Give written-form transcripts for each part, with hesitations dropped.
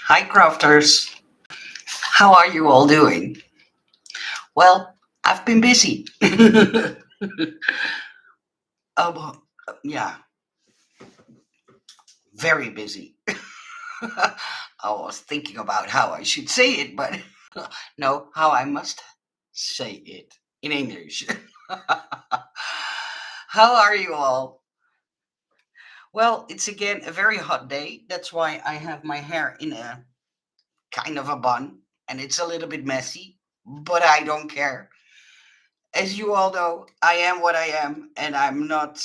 Hi, crafters. How are you all doing? Well, I've been busy. um, yeah, very busy. I was thinking about how I should say it, but no, how I must say it in English. How are you all? Well, it's again a very hot day. That's why I have my hair in a kind of a bun, and it's a little bit messy, but I don't care. As you all know, I am what I am, and I'm not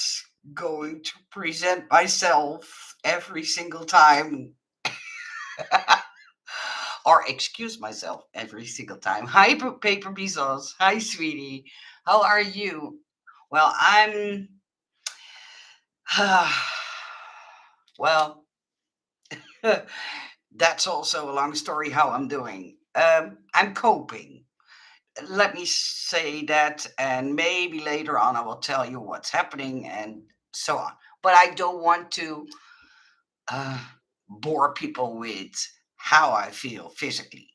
going to present myself every single time or excuse myself every single time. Hi, Paper Bezos. Hi, sweetie. How are you? Well, I'm. well, that's also a long story how I'm doing. I'm coping. Let me say that, and maybe later on I will tell you what's happening and so on. But I don't want to uh, bore people with how I feel physically.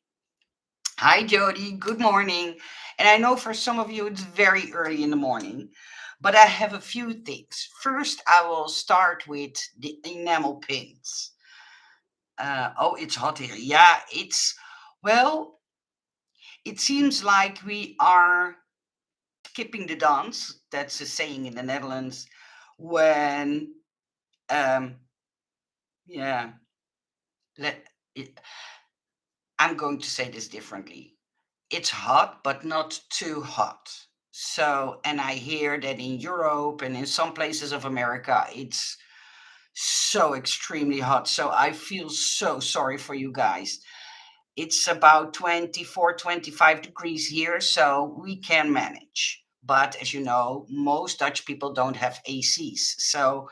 Hi, Jody. Good morning. And I know for some of you it's very early in the morning, but I have a few things. First, I will start with the enamel pins. Oh, it's hot here. Yeah, well, it seems like we are skipping the dance. That's a saying in the Netherlands. When, um, yeah, let, it, I'm going to say this differently. It's hot, but not too hot. So, and I hear that in Europe and in some places of America, it's so extremely hot. So I feel so sorry for you guys. It's about 24, 25 degrees here, so we can manage. But as you know, most Dutch people don't have ACs. So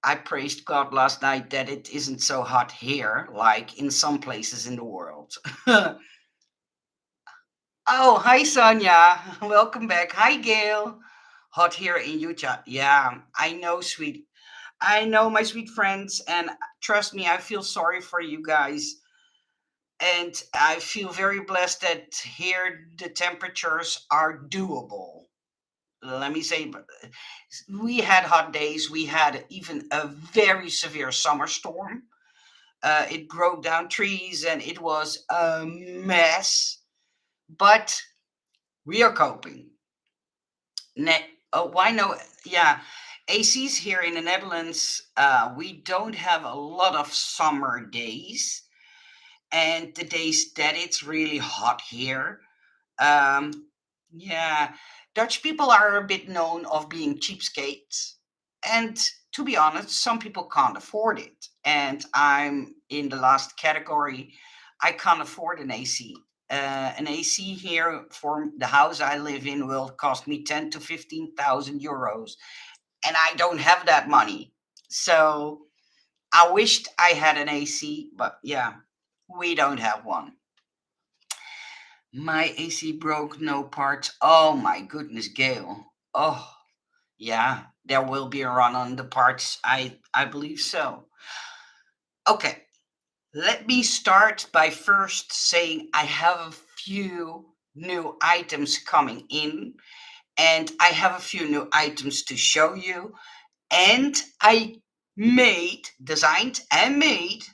I praised God last night that it isn't so hot here, like in some places in the world. Oh, hi, Sonia. Welcome back. Hi, Gail. Hot here in Utah. Yeah, I know, sweet. I know, my sweet friends. And trust me, I feel sorry for you guys. And I feel very blessed that here the temperatures are doable. Let me say, we had hot days. We had even a very severe summer storm. It broke down trees and it was a mess. But we are coping. Oh, why no? Yeah, ACs here in the Netherlands, we don't have a lot of summer days, and the days that it's really hot here, um, yeah, Dutch people are a bit known of being cheapskates, and to be honest, some people can't afford it, and I'm in the last category. I can't afford an AC. An AC here for the house I live in will cost me 10 to 15,000 euros, and I don't have that money. So I wished I had an AC, but yeah, we don't have one. My AC broke, no parts. Oh my goodness, Gail. Oh, yeah, there will be a run on the parts. I believe so. Okay, let me start by first saying I have a few new items coming in, and I have a few new items to show you. And I designed, and made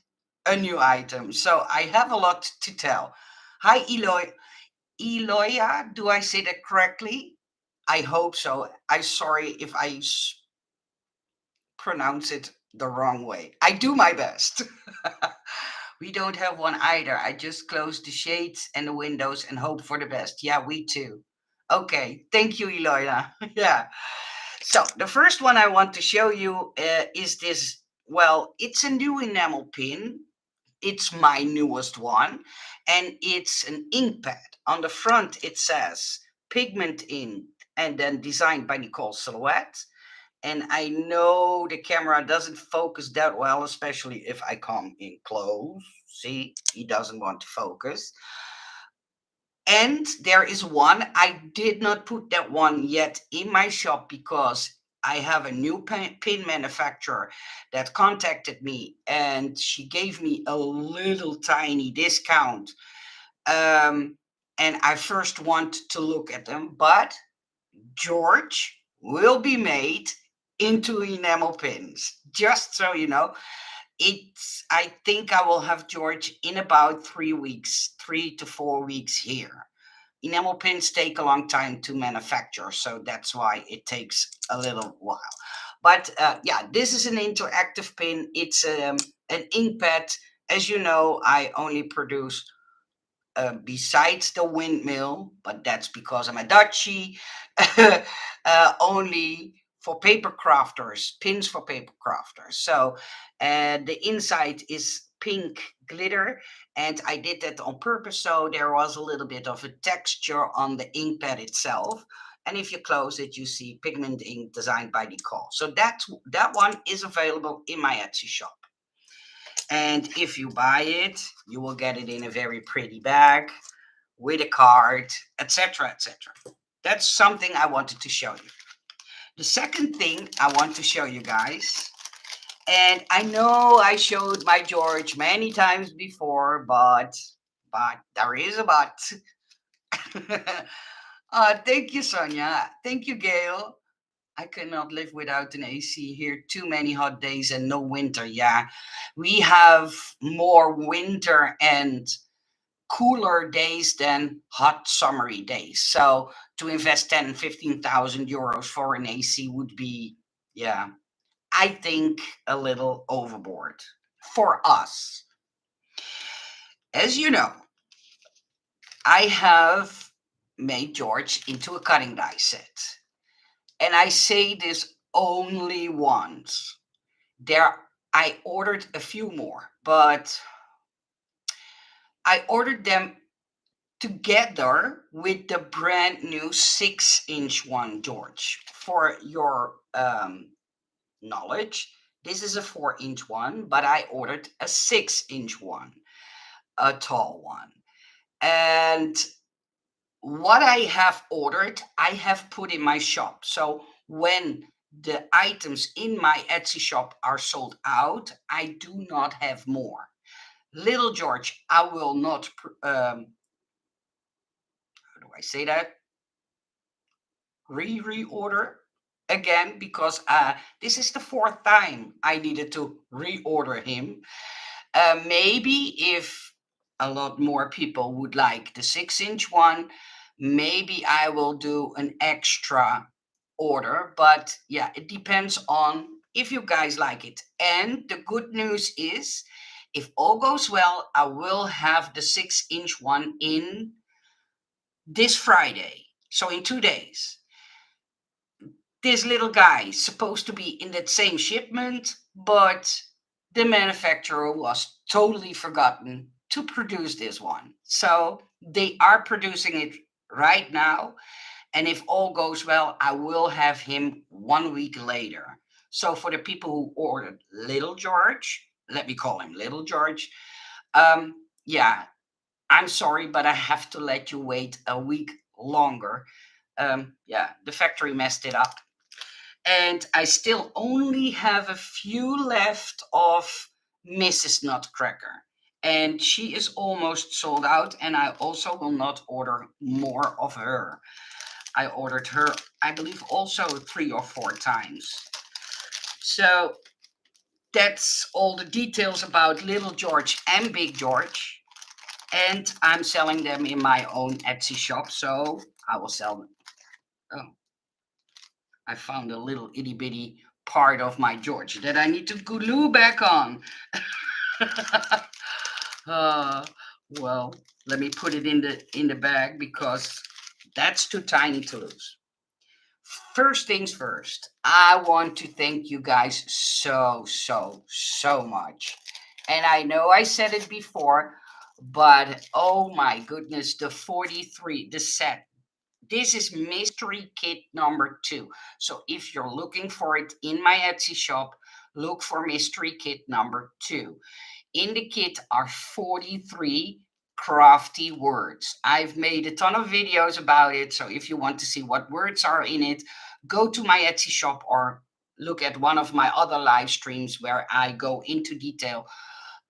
a new item. So I have a lot to tell. Hi, Eloy. Eloya, do I say that correctly? I hope so. I'm sorry if I pronounce it the wrong way. I do my best. We don't have one either. I just close the shades and the windows and hope for the best. Yeah, we too. Okay, thank you, Eloya. Yeah. So the first one I want to show you is this. Well, it's a new enamel pin. It's my newest one, and it's an ink pad. On the front, it says pigment ink, and then designed by Nicole Silhouette. And I know the camera doesn't focus that well, especially if I come in close. See, he doesn't want to focus. And there is one, I did not put that one yet in my shop because I have a new pin manufacturer that contacted me, and she gave me a little tiny discount. Um, and I first want to look at them, but George will be made into enamel pins. Just so you know, I think I will have George in about 3 weeks, 3 to 4 weeks here. Enamel pins take a long time to manufacture, so that's why it takes a little while. But yeah, this is an interactive pin. It's an ink pad. As you know, I only produce besides the windmill, but that's because I'm a Dutchie, only for paper crafters, pins for paper crafters. So the inside is pink glitter, and I did that on purpose so there was a little bit of a texture on the ink pad itself. And if you close it, you see pigment ink designed by Nicole. So that one is available in my Etsy shop. And if you buy it, you will get it in a very pretty bag with a card, etc., etc. That's something I wanted to show you. The second thing I want to show you guys, and I know I showed my George many times before, but there is a but. Thank you, Sonia. Thank you, Gail. I cannot live without an AC here. Too many hot days and no winter. Yeah, we have more winter and cooler days than hot summery days. So to invest 10, 15,000 euros for an AC would be, yeah, I think a little overboard for us. As you know, I have made George into a cutting die set. And I say this only once. I ordered a few more, but I ordered them together with the brand new 6-inch one, George. For your knowledge, this is a 4-inch one, but I ordered a 6-inch one, a tall one. And what I have ordered, I have put in my shop. So when the items in my Etsy shop are sold out, I do not have more. Little George, I will not, how do I say that? Reorder again, because this is the fourth time I needed to reorder him. Maybe if a lot more people would like the 6-inch one, maybe I will do an extra order. But yeah, it depends on if you guys like it. And the good news is, if all goes well, I will have the 6-inch one in this Friday. So in 2 days. This little guy is supposed to be in that same shipment, but the manufacturer was totally forgotten to produce this one. So they are producing it right now. And if all goes well, I will have him 1 week later. So for the people who ordered Little George, let me call him Little George. Yeah, I'm sorry, but I have to let you wait a week longer. Yeah, the factory messed it up, and I still only have a few left of Mrs. Nutcracker. And she is almost sold out, and I also will not order more of her. I ordered her, I believe, also 3 or 4 times. So that's all the details about Little George and Big George. And I'm selling them in my own Etsy shop, so I will sell them. Oh, I found a little itty bitty part of my George that I need to glue back on. uh, well, let me put it in the bag because that's too tiny to lose. First things first, I want to thank you guys so much. And I know I said it before, but oh my goodness, the 43, the set. This is mystery kit number 2. So if you're looking for it in my Etsy shop, look for mystery kit number 2. In the kit are 43 crafty words. I've made a ton of videos about it. So if you want to see what words are in it, go to my Etsy shop or look at one of my other live streams where I go into detail.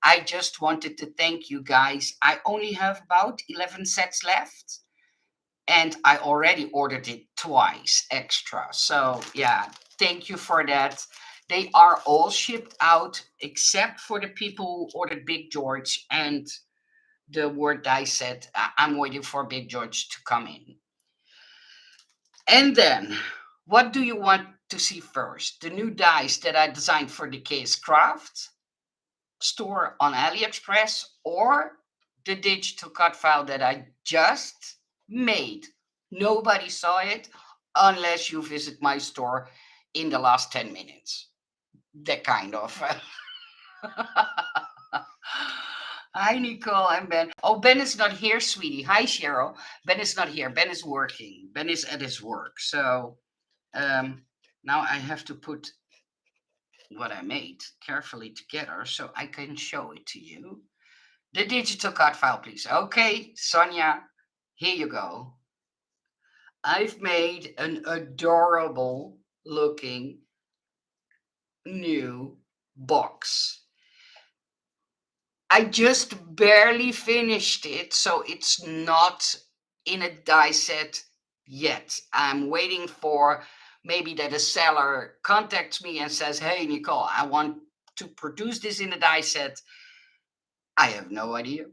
I just wanted to thank you guys. I only have about 11 sets left, and I already ordered it twice extra. So, yeah, thank you for that. They are all shipped out except for the people who ordered Big George and the word die set. I'm waiting for Big George to come in. And then, what do you want to see first? The new dice that I designed for the Case Craft store on AliExpress, or the digital cut file that I just made? Nobody saw it unless you visit my store in the last 10 minutes. That kind of. Hi, Nicole and Ben. Oh, Ben is not here, sweetie. Hi, Cheryl. Ben is not here. Ben is working. Ben is at his work. So um, now I have to put what I made carefully together so I can show it to you. The digital cut file, please. Okay, Sonia, here you go. I've made an adorable looking new box. I just barely finished it, so it's not in a die set yet. I'm waiting for maybe that a seller contacts me and says, "Hey, Nicole, I want to produce this in a die set." I have no idea.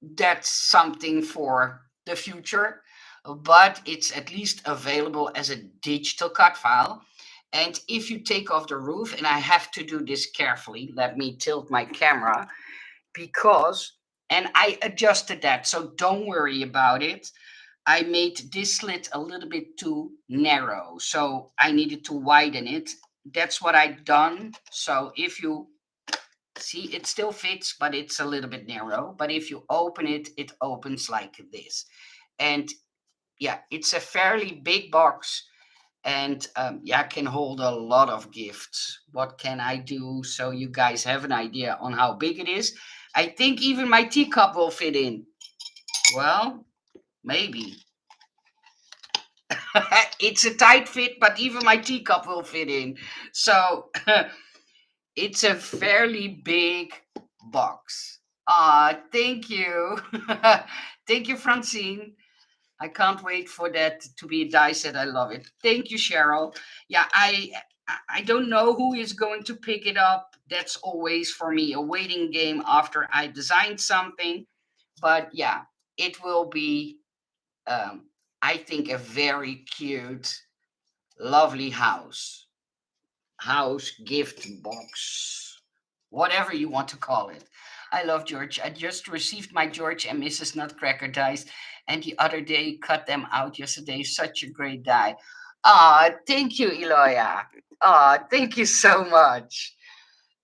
That's something for the future, but it's at least available as a digital cut file. And if you take off the roof, and I have to do this carefully, let me tilt my camera because, and I adjusted that, so don't worry about it. I made this slit a little bit too narrow, so I needed to widen it. That's what I've done. So if you see, it still fits, but it's a little bit narrow. But if you open it, it opens like this. And yeah, it's a fairly big box, and yeah, can hold a lot of gifts. What can I do so you guys have an idea on how big it is? I think even my teacup will fit in. Well, maybe. It's a tight fit, but even my teacup will fit in. So it's a fairly big box. Ah, thank you. Thank you, Francine. I can't wait for that to be a die set. I love it. Thank you, Cheryl. Yeah, I don't know who is going to pick it up. That's always for me a waiting game after I designed something. But yeah, it will be I think a very cute, lovely house gift box, whatever you want to call it. I love George. I just received my George and Mrs. Nutcracker dice, and the other day cut them out yesterday. Such a great die. Ah, thank you, Eloya. Ah, thank you so much.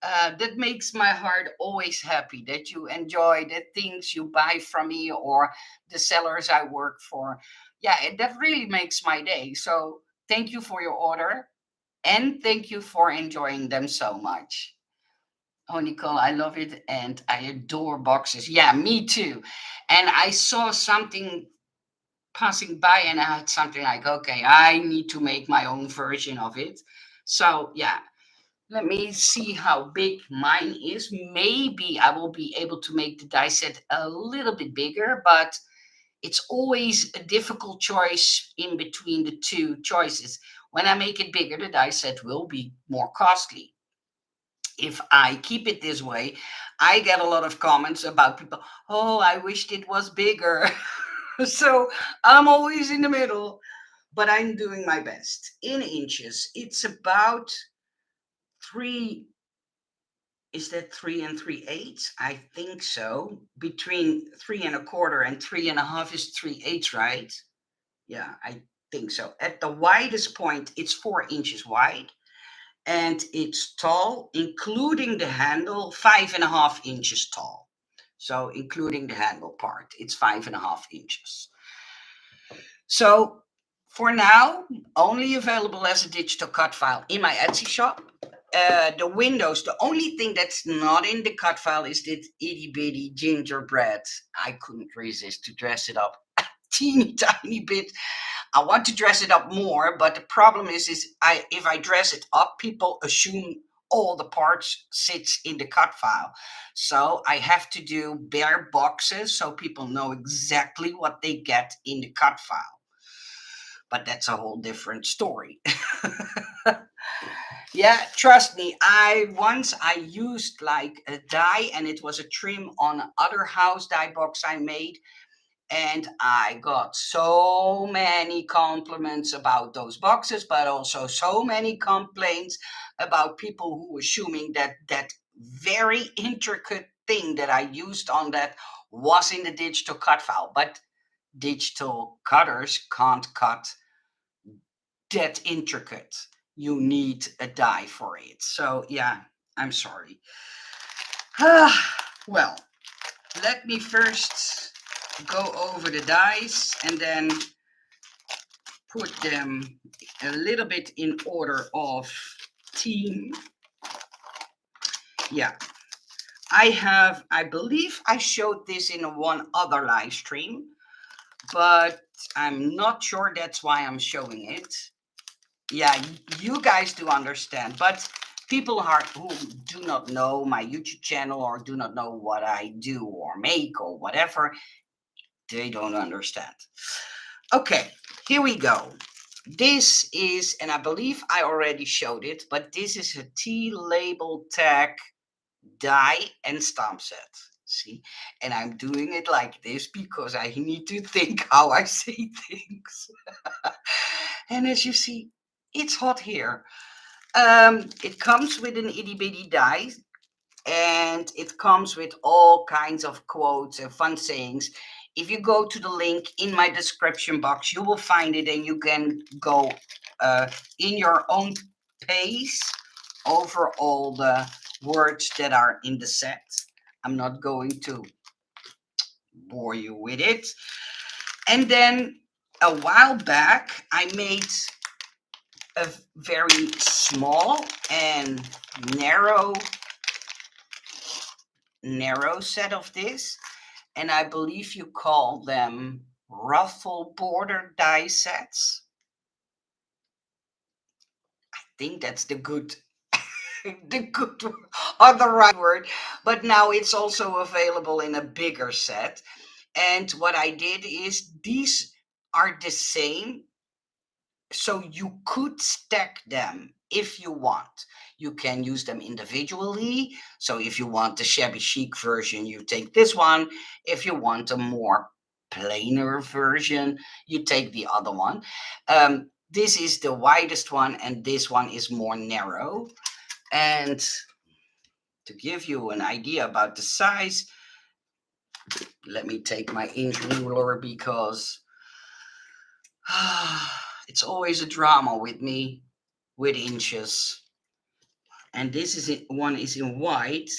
That makes my heart always happy that you enjoy the things you buy from me or the sellers I work for. Yeah, that really makes my day. So thank you for your order and thank you for enjoying them so much. Oh, Nicole, I love it and I adore boxes. Yeah, me too. And I saw something passing by and I had something like, okay, I need to make my own version of it. So, yeah, let me see how big mine is. Maybe I will be able to make the die set a little bit bigger, but it's always a difficult choice in between the two choices. When I make it bigger, the die set will be more costly. If I keep it this way, I get a lot of comments about people, oh, I wished it was bigger. So I'm always in the middle, but I'm doing my best. In inches, it's about three. Is that 3 3/8? I think so. Between 3 1/4 and 3 1/2 is 3/8, right? Yeah, I think so. At the widest point, it's 4 inches wide and it's tall, including the handle, 5.5 inches tall. So, including the handle part, it's 5.5 inches. So, for now, only available as a digital cut file in my Etsy shop. The windows, the only thing that's not in the cut file is this itty bitty gingerbread. I couldn't resist to dress it up. teeny tiny bit. I want to dress it up more, but the problem is if I dress it up, people assume all the parts sits in the cut file. So I have to do bare boxes so people know exactly what they get in the cut file. But that's a whole different story. Yeah, trust me. I used like a die, and it was a trim on other house die box I made, and I got so many compliments about those boxes, but also so many complaints about people who assuming that that very intricate thing that I used on that was in the digital cut file. But digital cutters can't cut that intricate. You need a die for it. So yeah, I'm sorry. Well, let me first go over the dies and then put them a little bit in order of team. Yeah, I believe I showed this in one other live stream, but I'm not sure that's why I'm showing it. Yeah, you guys do understand, but people who do not know my YouTube channel or do not know what I do or make or whatever, they don't understand. Okay, here we go. This is, and I believe I already showed it, but this is a T-label tag die and stamp set. See, and I'm doing it like this because I need to think how I say things. And as you see, it's hot here. It comes with an itty bitty die, and it comes with all kinds of quotes and fun sayings. If you go to the link in my description box, you will find it, and you can go in your own pace over all the words that are in the set. I'm not going to bore you with it. And then a while back, I made a very small and narrow set of this, and I believe you call them ruffle border die sets. I think that's the good the good or the right word, but now it's also available in a bigger set. And what I did is these are the same, so you could stack them if you want. You can use them individually. So if you want the shabby chic version, you take this one. If you want a more plainer version, you take the other one. This is the widest one, and this one is more narrow. And to give you an idea about the size, let me take my inch ruler because it's always a drama with me with inches. And this is one is in white.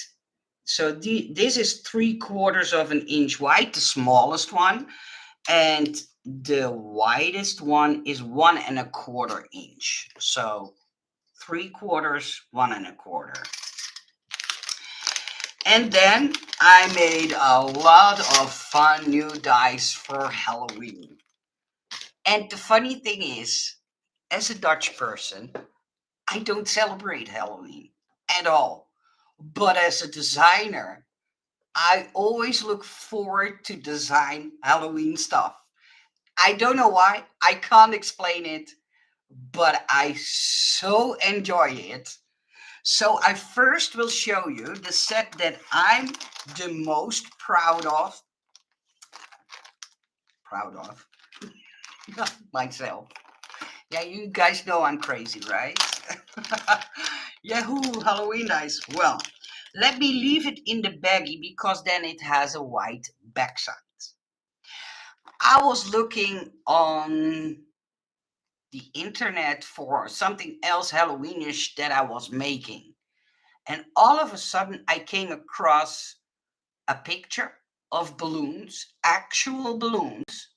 So this is 3/4 of an inch wide, the smallest one, and the widest one is 1 1/4 inch. So 3/4, 1 1/4. And then I made a lot of fun new dies for Halloween. And the funny thing is, as a Dutch person, I don't celebrate Halloween at all. But as a designer, I always look forward to design Halloween stuff. I don't know why. I can't explain it, but I so enjoy it. So I first will show you the set that I'm the most proud of. Proud of myself. Yeah, you guys know I'm crazy, right? Yahoo, Halloween dice. Well, let me leave it in the baggie because then it has a white backside. I was looking on the internet for something else Halloweenish that I was making. And all of a sudden, I came across a picture of balloons, actual balloons,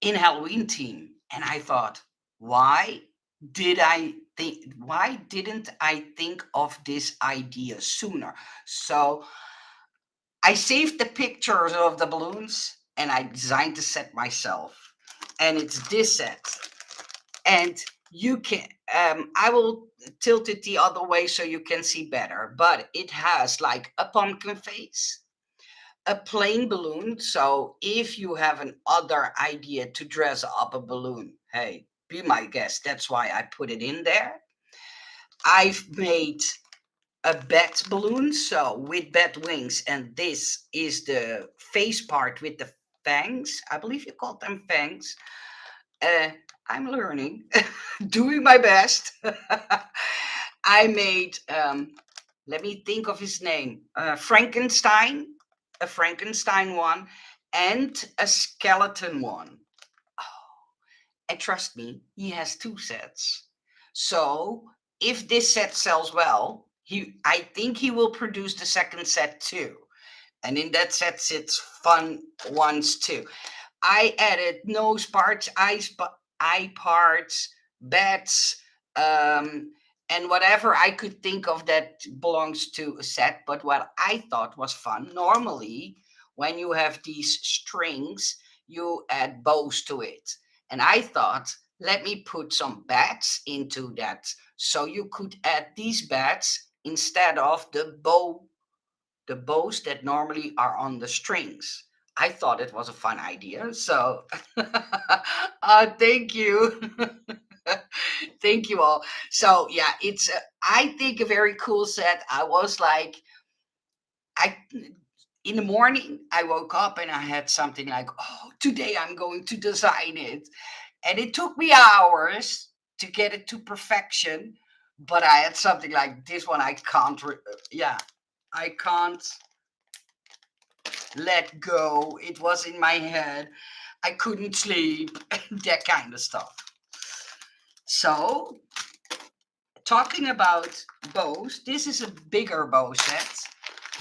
in Halloween theme. And I thought, why why didn't I think of this idea sooner? So I saved the pictures of the balloons and I designed the set myself. And it's this set. And you can, I will tilt it the other way so you can see better. But it has like a pumpkin face, a plain balloon. So if you have an other idea to dress up a balloon, hey, be my guest. That's why I put it in there. I've made a bat balloon, so with bat wings, and this is the face part with the fangs. I believe you call them fangs. Uh, I'm learning, doing my best. I made, let me think of his name, Frankenstein, a Frankenstein one, and a skeleton one. And trust me, he has two sets. So if this set sells well, I think he will produce the second set too. And in that set sits fun ones too. I added nose parts, eye parts, bats, um, and whatever I could think of that belongs to a set. But what I thought was fun, normally when you have these strings, you add bows to it. And I thought, let me put some bats into that. So you could add these bats instead of the bows that normally are on the strings. I thought it was a fun idea. So, thank you. Thank you all. So, yeah, it's, I think, a very cool set. I was like, I, in the morning, I woke up and I had something like, oh, today I'm going to design it. And it took me hours to get it to perfection. But I had something like this one. I can't, yeah, I can't let go. It was in my head. I couldn't sleep, that kind of stuff. So, talking about bows, this is a bigger bow set,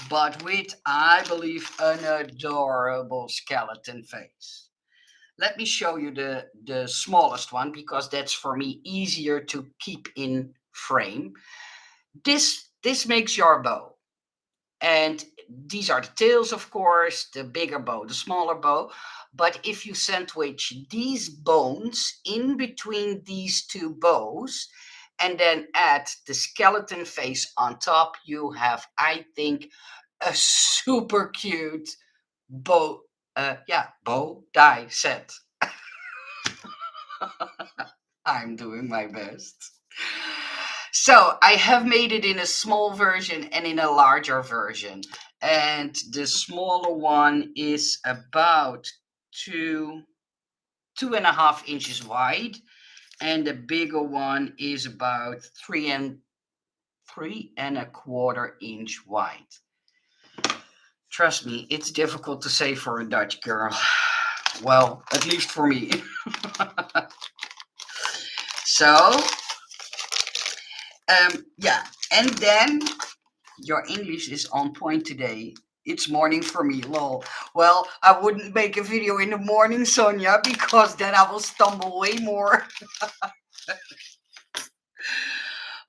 but with, I believe, an adorable skeleton face. Let me show you the smallest one because that's for me easier to keep in frame. This makes your bow. And these are the tails, of course, the bigger bow, the smaller bow. But if you sandwich these bones in between these two bows and then add the skeleton face on top, you have, I think, a super cute bow, bow die set. I'm doing my best. So I have made it in a small version and in a larger version. And the smaller one is about 2.5 inches wide. And the bigger one is about 3.25 inch wide. Trust me, it's difficult to say for a Dutch girl. Well, at least for me. So, yeah, and then your English is on point today. It's morning for me, lol. Well, I wouldn't make a video in the morning, Sonia, because then I will stumble way more.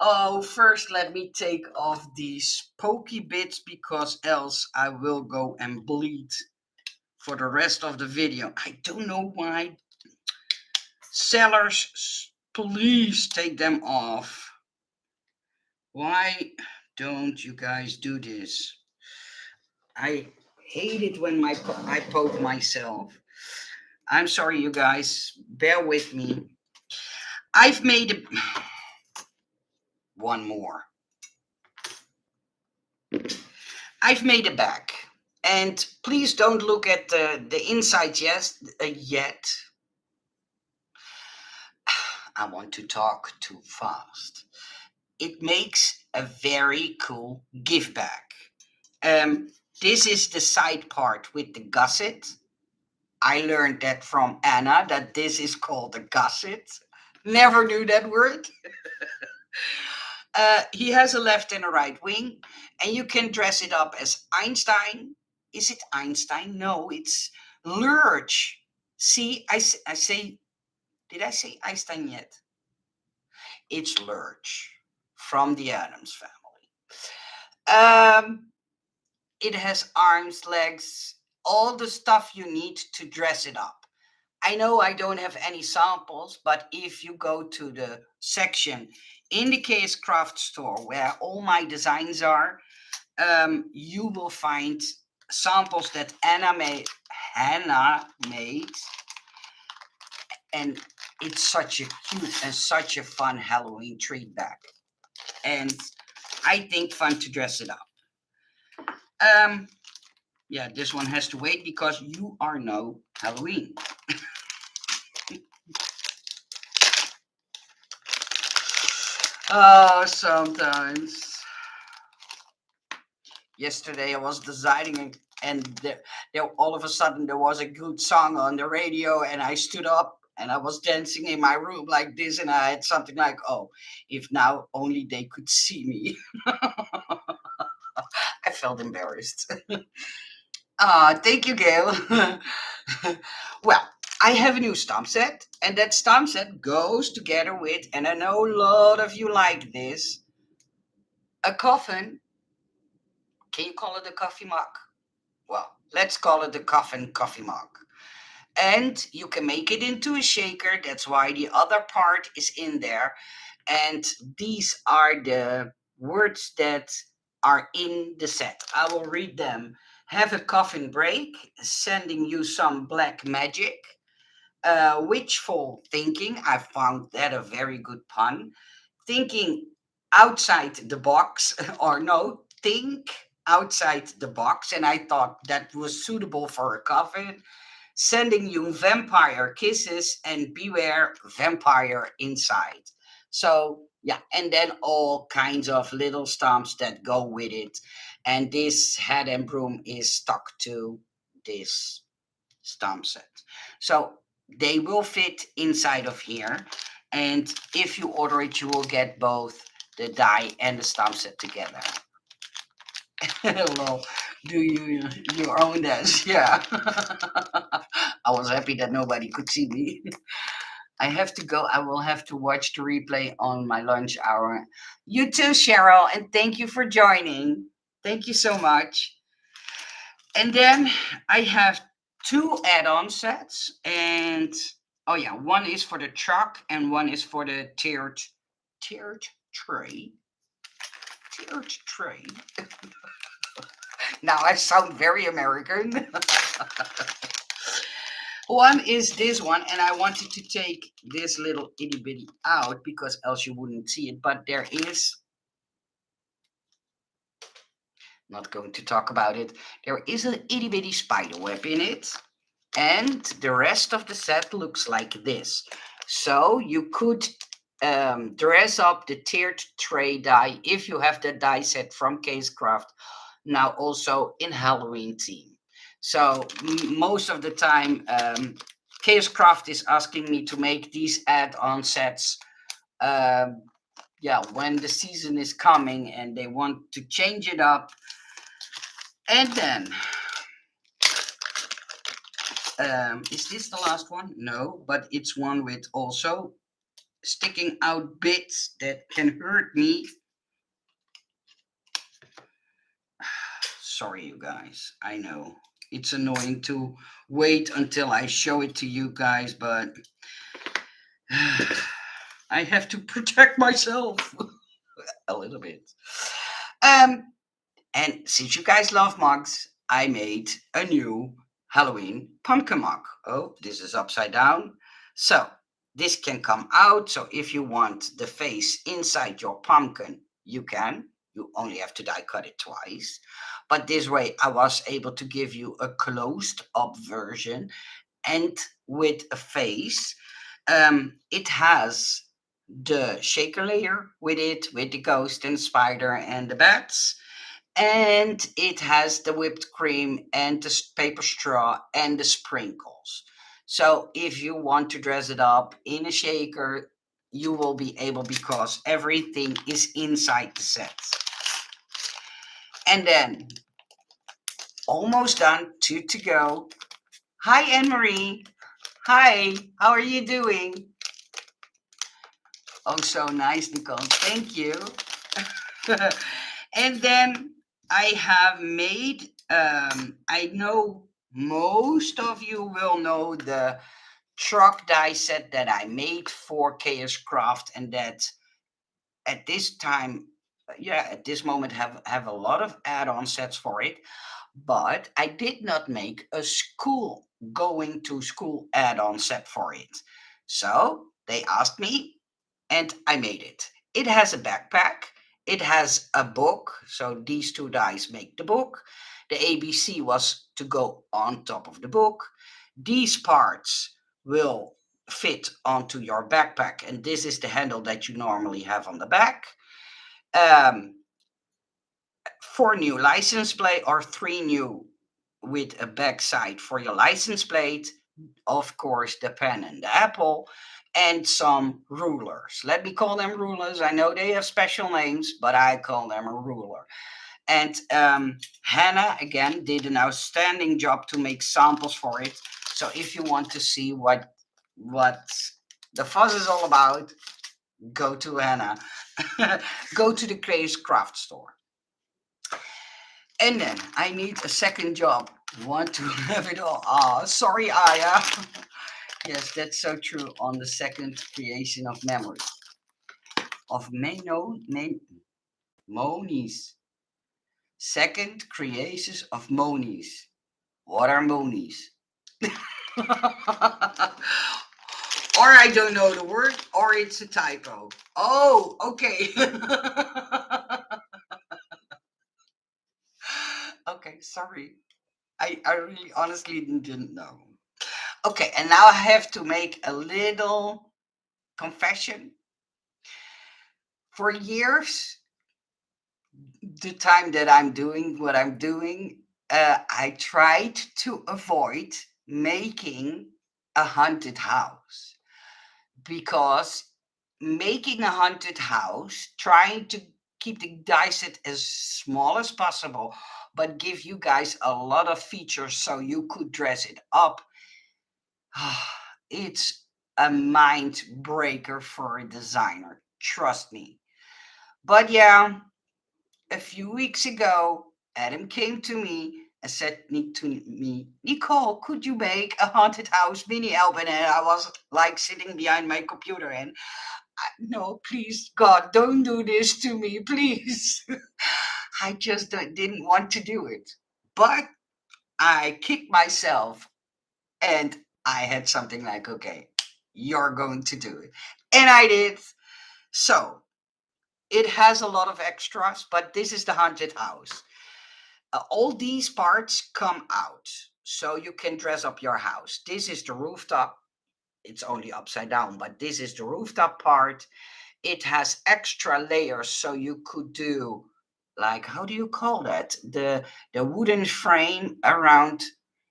Oh, first let me take off these pokey bits because else I will go and bleed for the rest of the video. I don't know why. Sellers, please take them off. Why don't you guys do this? I hate it when I poke myself. I'm sorry, you guys. Bear with me. I've made one more. I've made a bag. And please don't look at the inside yet. I want to talk too fast. It makes a very cool gift bag. This is the side part with the gusset. I learned that from Anna, that this is called a gusset. Never knew that word. He has a left and a right wing, and you can dress it up as Einstein. Is it Einstein? No, it's Lurch. See, I say, did I say Einstein yet? It's Lurch from the Addams family. It has arms, legs, all the stuff you need to dress it up. I know I don't have any samples, but if you go to the section in the Case Craft store where all my designs are, you will find samples that Hannah made, and it's such a cute and such a fun Halloween treat bag. And I think fun to dress it up. Um, yeah, this one has to wait because you are no Halloween. Oh, sometimes. Yesterday I was designing and there all of a sudden there was a good song on the radio and I stood up and I was dancing in my room like this and I had something like, oh, if now only they could see me. I felt embarrassed. Thank you, Gail. Well, I have a new stamp set, and that stamp set goes together with, and I know a lot of you like this, a coffin. Can you call it a coffee mug? Well, let's call it a coffin coffee mug. And you can make it into a shaker. That's why the other part is in there. And these are the words that are in the set. I will read them. Have a coffin break, sending you some black magic. Wishful thinking. I found that a very good pun. Thinking outside the box, or no, think outside the box. And I thought that was suitable for a coffin. Sending you vampire kisses and beware vampire inside. So, yeah, and then all kinds of little stamps that go with it. And this head and broom is stuck to this stamp set. So they will fit inside of here. And if you order it, you will get both the die and the stamp set together. Well, do you your own dance? Yeah. I was happy that nobody could see me. I have to go. I will have to watch the replay on my lunch hour. You too, Cheryl, and thank you for joining. Thank you so much. And then I have two add-on sets, and oh yeah, one is for the truck and one is for the tiered tray. Tiered tray. Now I sound very American. One is this one, and I wanted to take this little itty bitty out because else you wouldn't see it. But there is, not going to talk about it, there is an itty bitty spider web in it. And the rest of the set looks like this. So you could dress up the tiered tray die if you have the die set from Casecraft now also in Halloween theme. So most of the time, Casecraft is asking me to make these add-on sets. Yeah, when the season is coming and they want to change it up. And then, is this the last one? No, but it's one with also sticking out bits that can hurt me. Sorry, you guys. I know it's annoying to wait until I show it to you guys, but I have to protect myself a little bit. And since you guys love mugs, I made a new Halloween pumpkin mug. Oh, this is upside down. So this can come out. So if you want the face inside your pumpkin, you can. You only have to die cut it twice. But this way, I was able to give you a closed up version and with a face. It has the shaker layer with it, with the ghost and spider and the bats, and it has the whipped cream and the paper straw and the sprinkles. So if you want to dress it up in a shaker, you will be able because everything is inside the set. And then almost done, two to go. Hi, Anne Marie. Hi, how are you doing? Oh, so nice, Nicole. Thank you. And then I have made, I know Most of you will know the truck die set that I made for KS Craft, and that at this time, yeah, at this moment have a lot of add-on sets for it. But I did not make a school going to school add-on set for it. So they asked me, and I made it. It has a backpack. It has a book. So these two dies make the book. The ABC was to go on top of the book. These parts will fit onto your backpack, and this is the handle that you normally have on the back. Um, 4 new license plate, or 3 new with a backside for your license plate, of course the pen and the apple, and some rulers. Let me call them rulers. I know they have special names, but I call them a ruler. And Hannah again did an outstanding job to make samples for it. So if you want to see what the fuss is all about, go to Hannah. Go to the Craze Craft store. And then I need a second job. Want to have it all. Ah, sorry, Aya. Yes, that's so true. On the second creation of memory of Monies. Second creations of Monies. What are Monies? Or I don't know the word, or it's a typo. Oh, okay. Okay, sorry. I really honestly didn't know. Okay, and now I have to make a little confession. For years, the time that I'm doing what I'm doing, I tried to avoid making a haunted house, because making a haunted house, trying to keep the dice set as small as possible, but give you guys a lot of features so you could dress it up, it's a mind breaker for a designer. Trust me. But yeah, a few weeks ago, Adam came to me and said to me, Nicole, could you make a haunted house mini album? And I was like sitting behind my computer and, no, please, God, don't do this to me, please. I just didn't want to do it. But I kicked myself, and I had something like, okay, you're going to do it. And I did. So it has a lot of extras, but this is the haunted house. All these parts come out so you can dress up your house. This is the rooftop. It's only upside down, but this is the rooftop part. It has extra layers so you could do, like, how do you call that? The wooden frame around.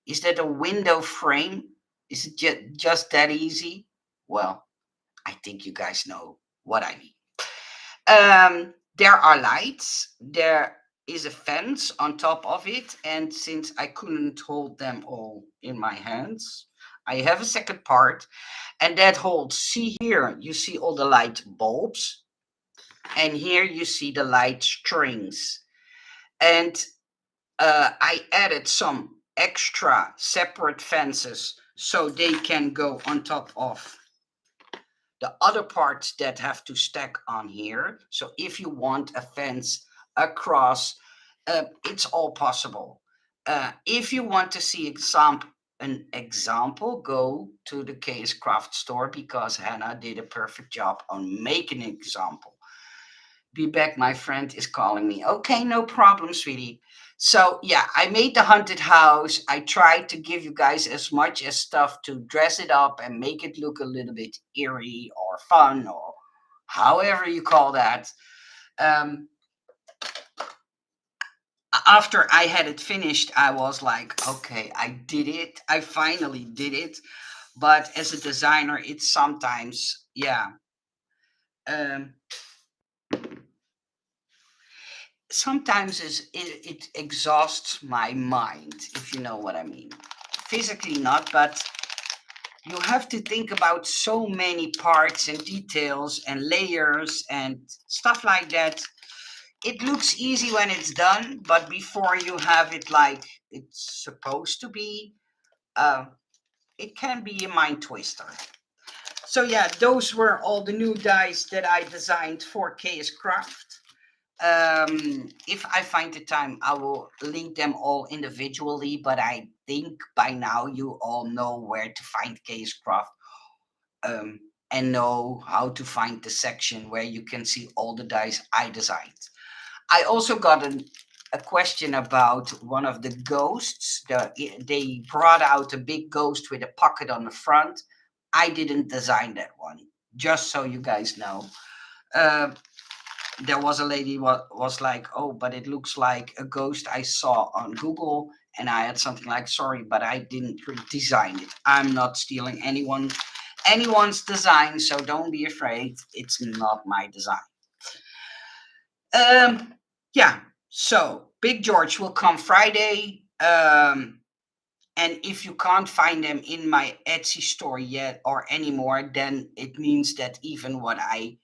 Is that a window frame? Is it just that easy? Well, I think you guys know what I mean. There are lights. There is a fence on top of it, and since I couldn't hold them all in my hands, I have a second part, and that holds. See here, you see all the light bulbs, and here you see the light strings. And I added some extra separate fences so they can go on top of the other parts that have to stack on here. So if you want a fence across, it's all possible. If you want to see an example, go to the Case Craft store, because Hannah did a perfect job on making an example. Be back, my friend is calling me. Okay, no problem, sweetie. So yeah, I made the haunted house. I tried to give you guys as much as stuff to dress it up and make it look a little bit eerie or fun, or however you call that. Um, After I had it finished, I was like, okay, I did it. I finally did it. But as a designer, it's sometimes, yeah. Um, Sometimes it exhausts my mind, if you know what I mean. Physically not, but you have to think about so many parts and details and layers and stuff like that. It looks easy when it's done, but before you have it like it's supposed to be, uh, it can be a mind twister. So yeah, those were all the new dies that I designed for KS Craft. If I find the time, I will link them all individually. But I think by now you all know where to find KS Craft, um, and know how to find the section where you can see all the dies I designed. I also got a question about one of the ghosts. They brought out a big ghost with a pocket on the front. I didn't design that one, just so you guys know. Uh, there was a lady was like, "Oh, but it looks like a ghost I saw on Google," and I had something like, "Sorry, but I didn't design it. I'm not stealing anyone's design, so don't be afraid. It's not my design." Um, yeah. So Big George will come Friday. And if you can't find them in my Etsy store yet or anymore, then it means that even what I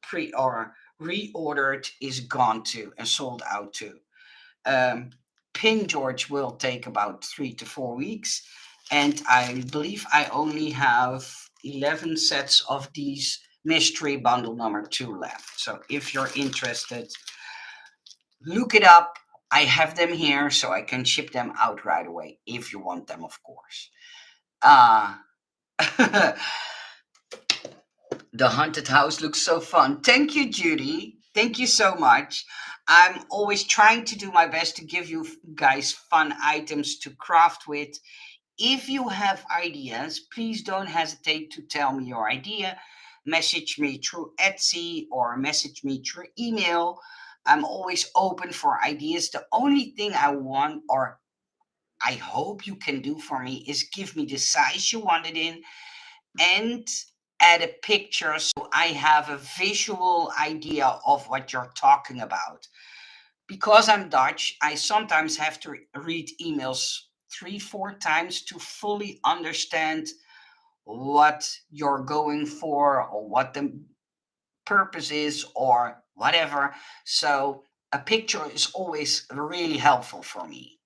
pre or reordered is gone too and sold out too. Um, Pin George will take about 3 to 4 weeks, and I believe I only have 11 sets of these mystery bundle number 2 left. So if you're interested, look it up. I have them here so I can ship them out right away if you want them, of course. Uh, the haunted house looks so fun. Thank you, Judy. Thank you so much. I'm always trying to do my best to give you guys fun items to craft with. If you have ideas, please don't hesitate to tell me your idea. Message me through Etsy or message me through email. I'm always open for ideas. The only thing I want, or I hope you can do for me, is give me the size you want it in and add a picture so I have a visual idea of what you're talking about. Because I'm Dutch, I sometimes have to read emails 3, 4 times to fully understand what you're going for or what the purpose is or whatever. So a picture is always really helpful for me,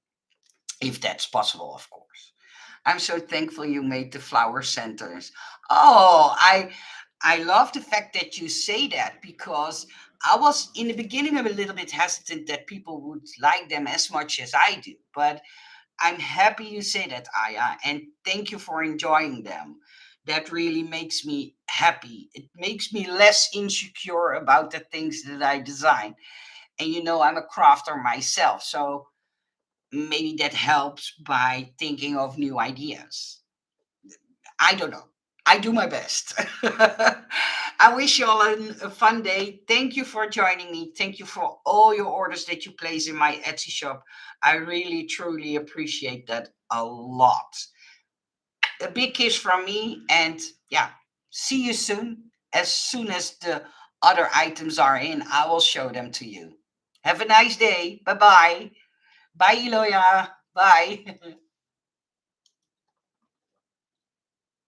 if that's possible, of course. I'm so thankful you made the flower centers. Oh, I love the fact that you say that because I was in the beginning a little bit hesitant that people would like them as much as I do. But I'm happy you say that, Aya, and thank you for enjoying them. That really makes me happy. It makes me less insecure about the things that I design. And I'm a crafter myself, so maybe that helps by thinking of new ideas. I don't know. I do my best. I wish you all a fun day. Thank you for joining me. Thank you for all your orders that you place in my Etsy shop. I really, truly appreciate that a lot. A big kiss from me, and yeah, see you soon. As soon as the other items are in, I will show them to you. Have a nice day. Bye bye. Bye, Iloya. Bye.